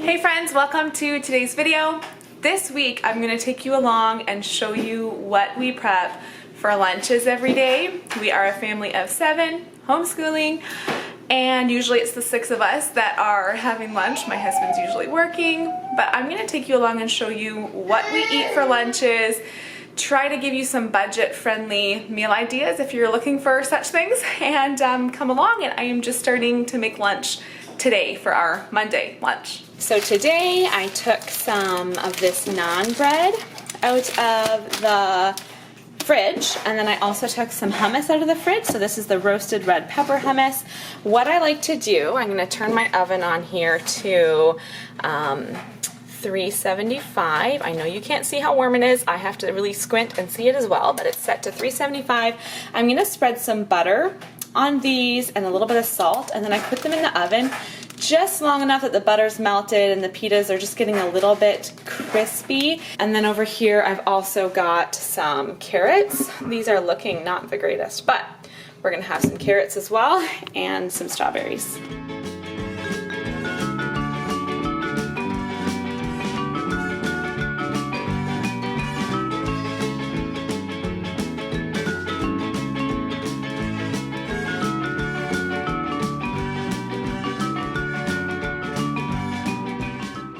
Hey friends, welcome to today's video. This week I'm going to take you along and show you what we prep for lunches every day. We are a family of 7, homeschooling, and usually it's the 6 of us that are having lunch. My husband's usually working, but I'm going to take you along and show you what we eat for lunches, try to give you some budget-friendly meal ideas if you're looking for such things, and come along. And I am just starting to make lunch today for our Monday lunch. So today I took some of this naan bread out of the fridge, and then I also took some hummus out of the fridge. So this is the roasted red pepper hummus. What I like to do, I'm going to turn my oven on here to 375. I know you can't see how warm it is. I have to really squint and see it as well, but it's set to 375. I'm going to spread some butter on these and a little bit of salt, and then I put them in the oven just long enough that the butter's melted and the pitas are just getting a little bit crispy. And then over here I've also got some carrots. These are looking not the greatest, but we're gonna have some carrots as well and some strawberries.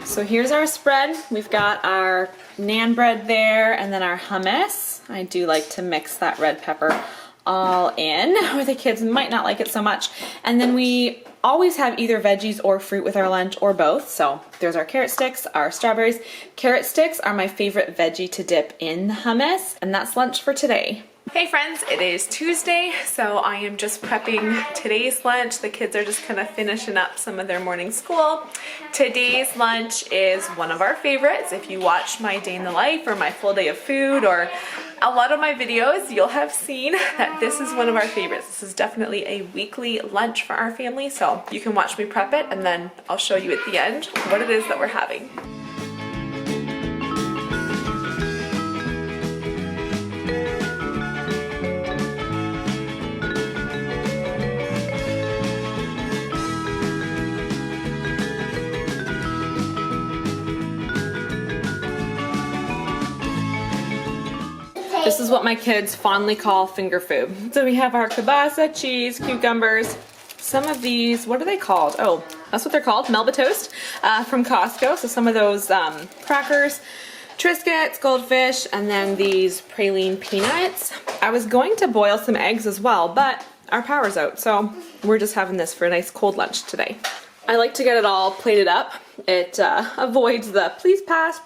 So here's our spread. We've got our naan bread there and then our hummus. I do like to mix that red pepper all in, or the kids might not like it so much. And then we always have either veggies or fruit with our lunch, or both. So there's our carrot sticks, our strawberries. Carrot sticks are my favorite veggie to dip in the hummus, and that's lunch for today. Hey friends, it is Tuesday, so I am just prepping today's lunch. The kids are just kind of finishing up some of their morning school. Today's lunch is one of our favorites. If you watch my day in the life or my full day of food or a lot of my videos, you'll have seen that this is one of our favorites. This is definitely a weekly lunch for our family, so you can watch me prep it and then I'll show you at the end what it is that we're having. This is what my kids fondly call finger food. So we have our kielbasa, cheese, cucumbers. Some of these, what are they called? Oh, that's what they're called, Melba toast from Costco. So some of those crackers, Triscuits, goldfish, and then these praline peanuts. I was going to boil some eggs as well, but our power's out, so we're just having this for a nice cold lunch today. I like to get it all plated up. It avoids the please pass,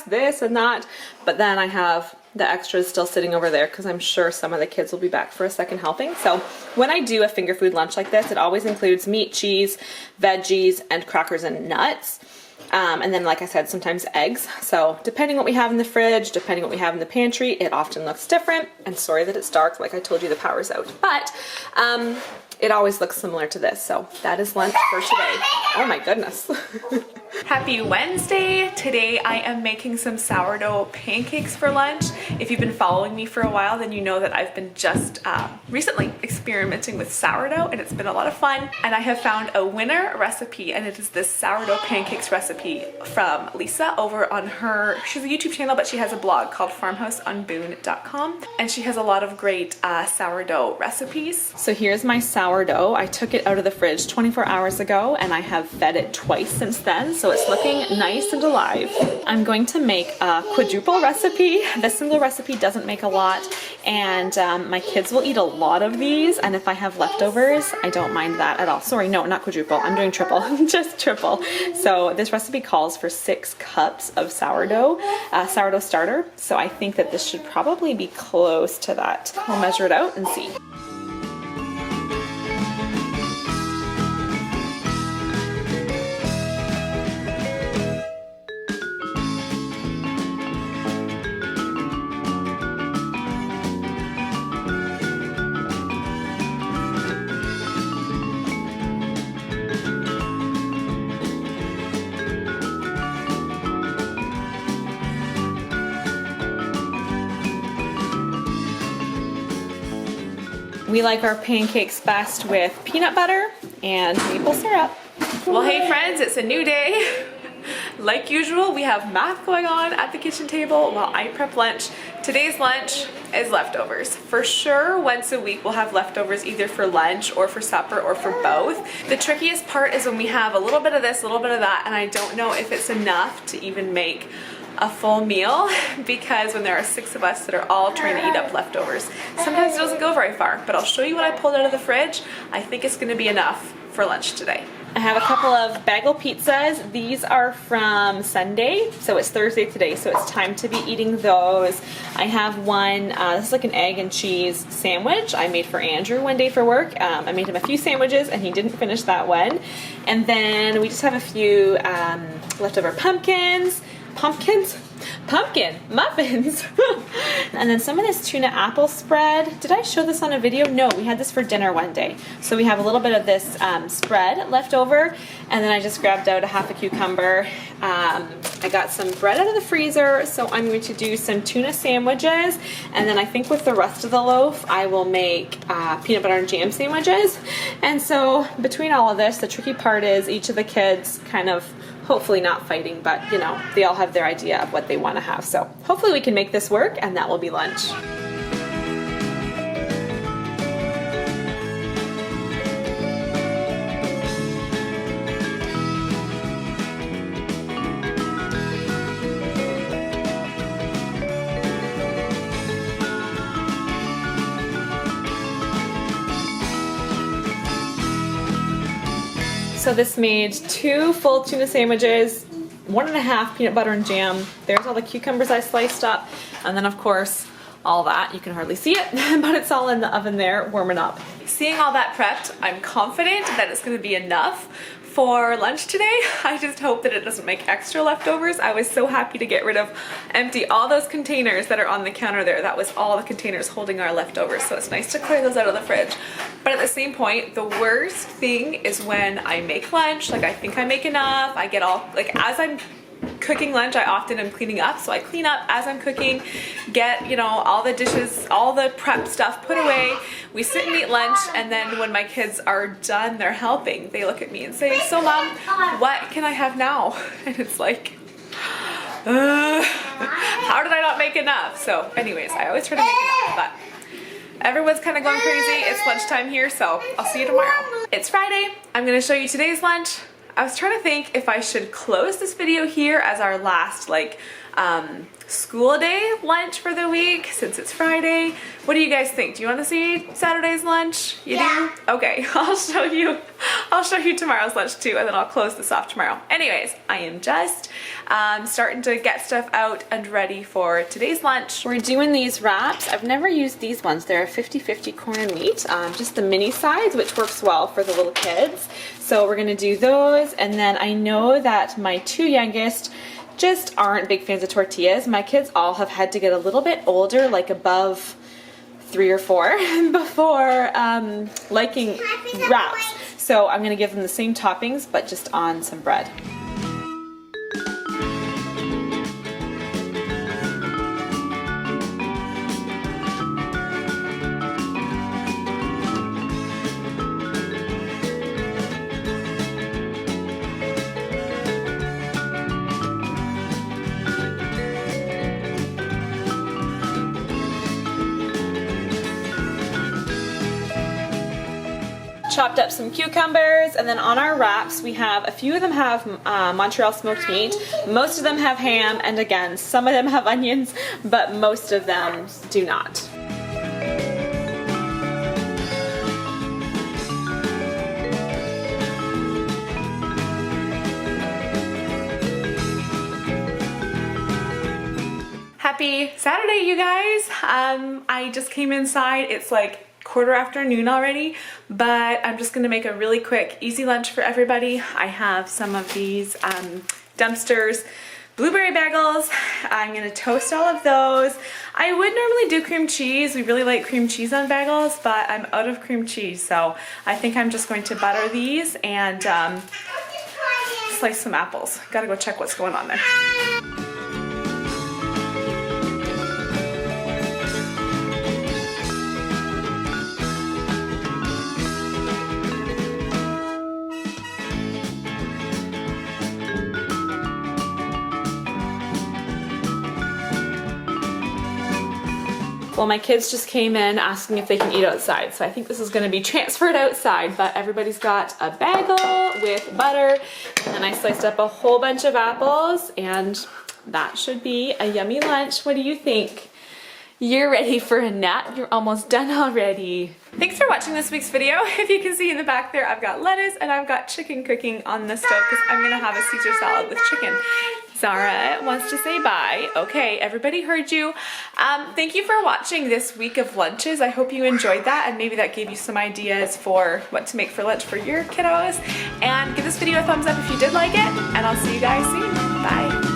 this and that, but then I have the extras still sitting over there because I'm sure some of the kids will be back for a second helping. So when I do a finger food lunch like this, it always includes meat, cheese, veggies, and crackers and nuts. And then, like I said, sometimes eggs. So depending what we have in the fridge, depending what we have in the pantry, it often looks different. And sorry that it's dark, like I told you, the power's out. But it always looks similar to this. So that is lunch for today. Oh my goodness. Happy Wednesday. Today I am making some sourdough pancakes for lunch. If you've been following me for a while, then you know that I've been just recently experimenting with sourdough, and it's been a lot of fun. And I have found a winner recipe, and it is this sourdough pancakes recipe from Lisa over on she's a YouTube channel, but she has a blog called farmhouseonboone.com, and she has a lot of great sourdough recipes. So here's my sourdough. I took it out of the fridge 24 hours ago, and I have fed it twice since then. So it's looking nice and alive. I'm going to make a quadruple recipe. The single recipe doesn't make a lot, and my kids will eat a lot of these, and if I have leftovers, I don't mind that at all. Sorry, no, not quadruple. I'm doing triple, just triple. So this recipe calls for 6 cups of sourdough starter, so I think that this should probably be close to that. We'll measure it out and see. We like our pancakes best with peanut butter and maple syrup. Well, hey friends, it's a new day. Like usual, we have math going on at the kitchen table while I prep lunch. Today's lunch is leftovers. For sure, once a week we'll have leftovers either for lunch or for supper or for both. The trickiest part is when we have a little bit of this, a little bit of that, and I don't know if it's enough to even make a full meal because when there are 6 of us that are all trying to eat up leftovers, sometimes it doesn't go very far. But I'll show you what I pulled out of the fridge. I think it's going to be enough for lunch today. I have a couple of bagel pizzas. These are from Sunday, so it's Thursday today, so it's time to be eating those. I have one, this is like an egg and cheese sandwich I made for Andrew one day for work. I made him a few sandwiches and he didn't finish that one. And then we just have a few leftover pumpkin muffins. And then some of this tuna apple spread. Did I show this on a video? No, we had this for dinner one day. So we have a little bit of this spread left over, and then I just grabbed out a half a cucumber. I got some bread out of the freezer, so I'm going to do some tuna sandwiches, and then I think with the rest of the loaf I will make peanut butter and jam sandwiches. And so between all of this, the tricky part is each of the kids kind of hopefully not fighting, but you know, they all have their idea of what they want to have. So hopefully we can make this work, and that will be lunch. So this made 2 full tuna sandwiches, 1.5 peanut butter and jam. There's all the cucumbers I sliced up, and then of course all that. You can hardly see it, but it's all in the oven there warming up. Seeing all that prepped, I'm confident that it's going to be enough for lunch today. I just hope that it doesn't make extra leftovers. I was so happy to get rid of, empty all those containers that are on the counter there. That was all the containers holding our leftovers, so it's nice to clear those out of the fridge. But at the same point, the worst thing is when I make lunch, like I think I make enough, I get all, like as I'm cooking lunch, I often am cleaning up, so I clean up as I'm cooking, get, you know, all the dishes, all the prep stuff put away. We sit and eat lunch, and then when my kids are done, they're helping, they look at me and say, "So Mom, what can I have now?" And it's like, how did I not make enough? So anyways, I always try to make enough, but everyone's kind of going crazy. It's lunchtime here, so I'll see you tomorrow. It's Friday. I'm gonna show you today's lunch. I was trying to think if I should close this video here as our last school day lunch for the week since it's Friday. What do you guys think? Do you want to see Saturday's lunch? You do? Okay, I'll show you tomorrow's lunch too, and then I'll close this off tomorrow. Anyways, I am just starting to get stuff out and ready for today's lunch. We're doing these wraps. I've never used these ones. They're 50-50 corn and wheat, just the mini size, which works well for the little kids. So we're gonna do those, and then I know that my 2 youngest just aren't big fans of tortillas. My kids all have had to get a little bit older, like above 3 or 4, before liking wraps. So I'm gonna give them the same toppings, but just on some bread. Chopped up some cucumbers, and then on our wraps we have, a few of them have Montreal smoked meat, most of them have ham, and again, some of them have onions, but most of them do not. Happy Saturday, you guys. I just came inside. It's like 1:15 already, but I'm just gonna make a really quick, easy lunch for everybody. I have some of these Dumpsters blueberry bagels. I'm gonna toast all of those. I would normally do cream cheese. We really like cream cheese on bagels, but I'm out of cream cheese, so I think I'm just going to butter these and slice some apples. Gotta go check what's going on there. Well, my kids just came in asking if they can eat outside, so I think this is gonna be transferred outside, but everybody's got a bagel with butter, and then I sliced up a whole bunch of apples, and that should be a yummy lunch. What do you think? You're ready for a nap? You're almost done already. Thanks for watching this week's video. If you can see in the back there, I've got lettuce and I've got chicken cooking on the stove because I'm gonna have a Caesar salad with chicken. Zara wants to say bye. Okay, everybody heard you. Thank you for watching this week of lunches. I hope you enjoyed that and maybe that gave you some ideas for what to make for lunch for your kiddos. And give this video a thumbs up if you did like it, and I'll see you guys soon. Bye.